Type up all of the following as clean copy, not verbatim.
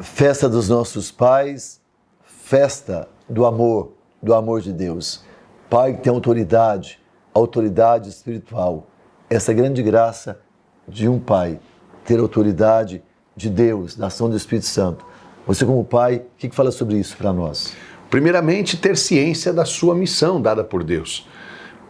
Festa dos nossos pais, festa do amor de Deus. Pai que tem autoridade espiritual. Essa grande graça de um pai, ter autoridade de Deus, da ação do Espírito Santo. Você como pai, o que fala sobre isso para nós? Primeiramente, ter ciência da sua missão dada por Deus.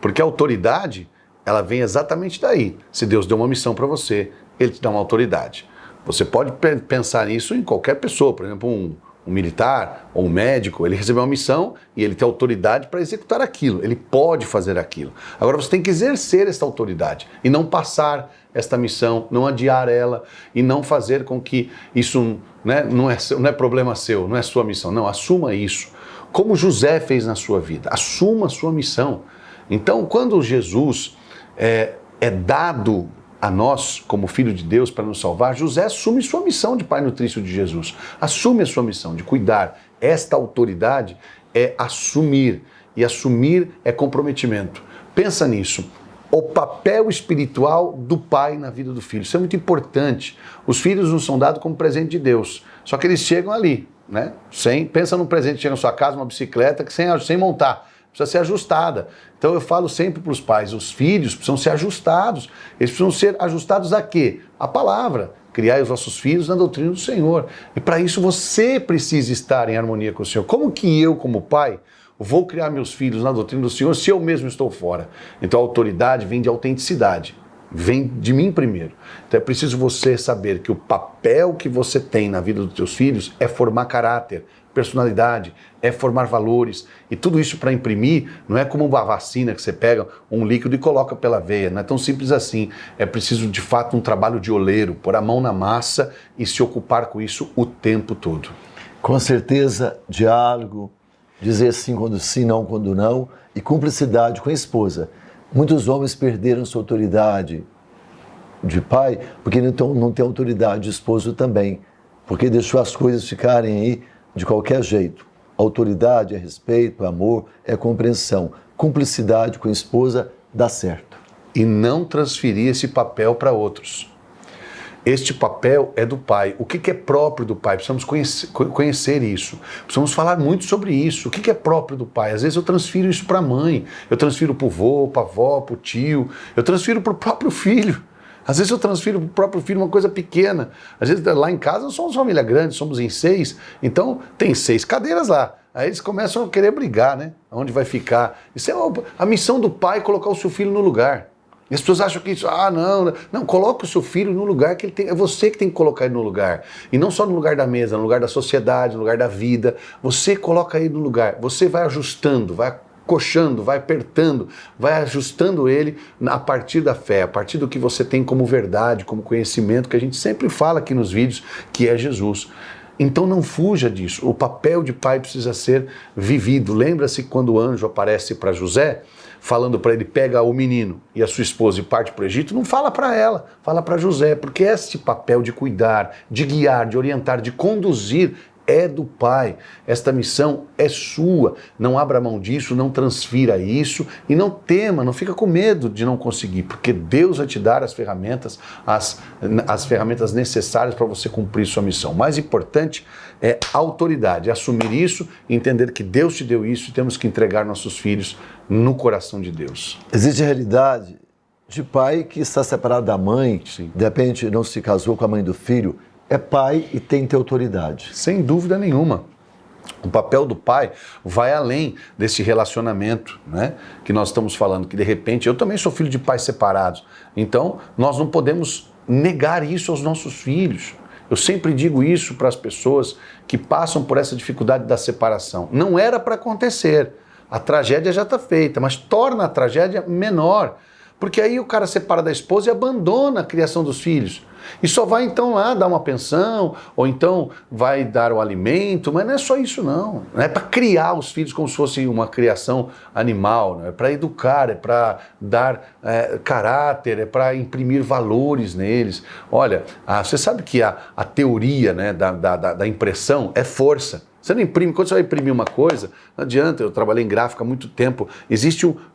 Porque a autoridade, ela vem exatamente daí. Se Deus deu uma missão para você, Ele te dá uma autoridade. Você pode pensar nisso em qualquer pessoa, por exemplo, um militar ou um médico, ele recebeu uma missão e ele tem autoridade para executar aquilo, ele pode fazer aquilo. Agora você tem que exercer essa autoridade e não passar esta missão, não adiar ela e não fazer com que isso não é problema seu, não é sua missão, não, assuma isso. Como José fez na sua vida, assuma a sua missão. Então, quando Jesus é dado a nós, como filho de Deus, para nos salvar, José assume sua missão de pai nutrício de Jesus. Assume a sua missão de cuidar. Esta autoridade é assumir. E assumir é comprometimento. Pensa nisso. O papel espiritual do pai na vida do filho. Isso é muito importante. Os filhos nos são dados como presente de Deus. Só que eles chegam ali, né? Pensa num presente que chega na sua casa, uma bicicleta, que sem montar. Precisa ser ajustada. Então eu falo sempre para os pais, os filhos precisam ser ajustados. Eles precisam ser ajustados a quê? A palavra. Criai os vossos filhos na doutrina do Senhor. E para isso você precisa estar em harmonia com o Senhor. Como que eu, como pai, vou criar meus filhos na doutrina do Senhor se eu mesmo estou fora? Então a autoridade vem de autenticidade. Vem de mim primeiro. Então é preciso você saber que o papel que você tem na vida dos seus filhos é formar caráter, personalidade, é formar valores. E tudo isso para imprimir não é como uma vacina que você pega um líquido e coloca pela veia. Não é tão simples assim. É preciso de fato um trabalho de oleiro, pôr a mão na massa e se ocupar com isso o tempo todo. Com certeza, diálogo, dizer sim quando sim, não quando não, e cumplicidade com a esposa. Muitos homens perderam sua autoridade de pai porque não tem autoridade de esposo também, porque deixou as coisas ficarem aí de qualquer jeito. Autoridade é respeito, é amor, é compreensão. Cumplicidade com a esposa dá certo. E não transferir esse papel para outros. Este papel é do pai. O que é próprio do pai? Precisamos conhecer isso. Precisamos falar muito sobre isso. O que é próprio do pai? Às vezes eu transfiro isso para a mãe, eu transfiro para o vô, para a avó, para o tio, eu transfiro para o próprio filho. Às vezes eu transfiro para o próprio filho uma coisa pequena. Às vezes lá em casa nós somos família grande, somos em 6, então tem 6 cadeiras lá. Aí eles começam a querer brigar, né? Onde vai ficar? Isso é a missão do pai, colocar o seu filho no lugar. E as pessoas acham que isso, não, coloca o seu filho no lugar que ele tem, é você que tem que colocar ele no lugar. E não só no lugar da mesa, no lugar da sociedade, no lugar da vida. Você coloca ele no lugar, você vai ajustando, vai coxando, vai apertando, vai ajustando ele a partir da fé, a partir do que você tem como verdade, como conhecimento, que a gente sempre fala aqui nos vídeos, que é Jesus. Então não fuja disso, o papel de pai precisa ser vivido. Lembra-se quando o anjo aparece para José, falando para ele, pega o menino e a sua esposa e parte para o Egito, não fala para ela, fala para José, porque este papel de cuidar, de guiar, de orientar, de conduzir, é do pai. Esta missão é sua. Não abra mão disso, não transfira isso e não tema, não fica com medo de não conseguir, porque Deus vai te dar as ferramentas, as ferramentas necessárias para você cumprir sua missão. O mais importante é autoridade, assumir isso e entender que Deus te deu isso e temos que entregar nossos filhos no coração de Deus. Existe a realidade de pai que está separado da mãe, Sim. De repente não se casou com a mãe do filho, é pai e tem que ter autoridade. Sem dúvida nenhuma. O papel do pai vai além desse relacionamento, né, que nós estamos falando, que de repente, eu também sou filho de pais separados, então nós não podemos negar isso aos nossos filhos. Eu sempre digo isso para as pessoas que passam por essa dificuldade da separação. Não era para acontecer, a tragédia já está feita, mas torna a tragédia menor, porque aí o cara separa da esposa e abandona a criação dos filhos. E só vai então lá dar uma pensão, ou então vai dar o alimento, mas não é só isso não. Não é para criar os filhos como se fosse uma criação animal, não é para educar, é para dar caráter, é para imprimir valores neles. Olha, você sabe que a teoria, né, da impressão é força. Você não imprime, quando você vai imprimir uma coisa, não adianta, eu trabalhei em gráfica há muito tempo,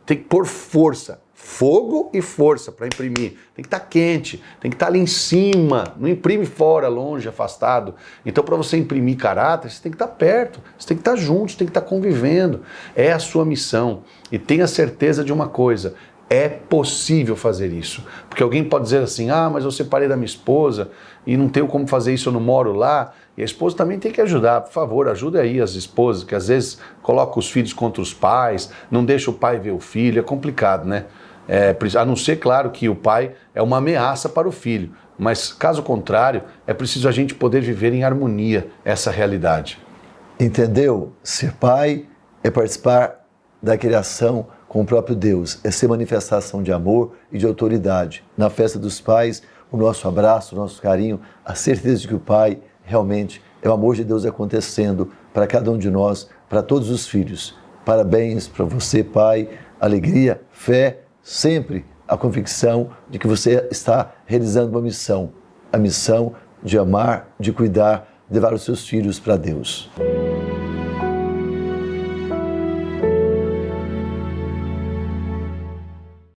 tem que pôr força, fogo e força para imprimir. Tem que estar quente, tem que estar ali em cima, não imprime fora, longe, afastado. Então, para você imprimir caráter, você tem que estar perto, você tem que estar junto, você tem que estar convivendo. É a sua missão. E tenha certeza de uma coisa, é possível fazer isso. Porque alguém pode dizer assim, mas eu separei da minha esposa e não tenho como fazer isso, eu não moro lá. E a esposa também tem que ajudar, por favor, ajude aí as esposas, que às vezes colocam os filhos contra os pais, não deixa o pai ver o filho, é complicado, né? A não ser, claro, que o pai é uma ameaça para o filho, mas caso contrário, é preciso a gente poder viver em harmonia essa realidade. Entendeu? Ser pai é participar da criação com o próprio Deus, é ser manifestação de amor e de autoridade. Na festa dos pais, o nosso abraço, o nosso carinho, a certeza de que o pai realmente é o amor de Deus acontecendo para cada um de nós, para todos os filhos. Parabéns para você, pai, alegria, fé, sempre a convicção de que você está realizando uma missão, a missão de amar, de cuidar, de levar os seus filhos para Deus.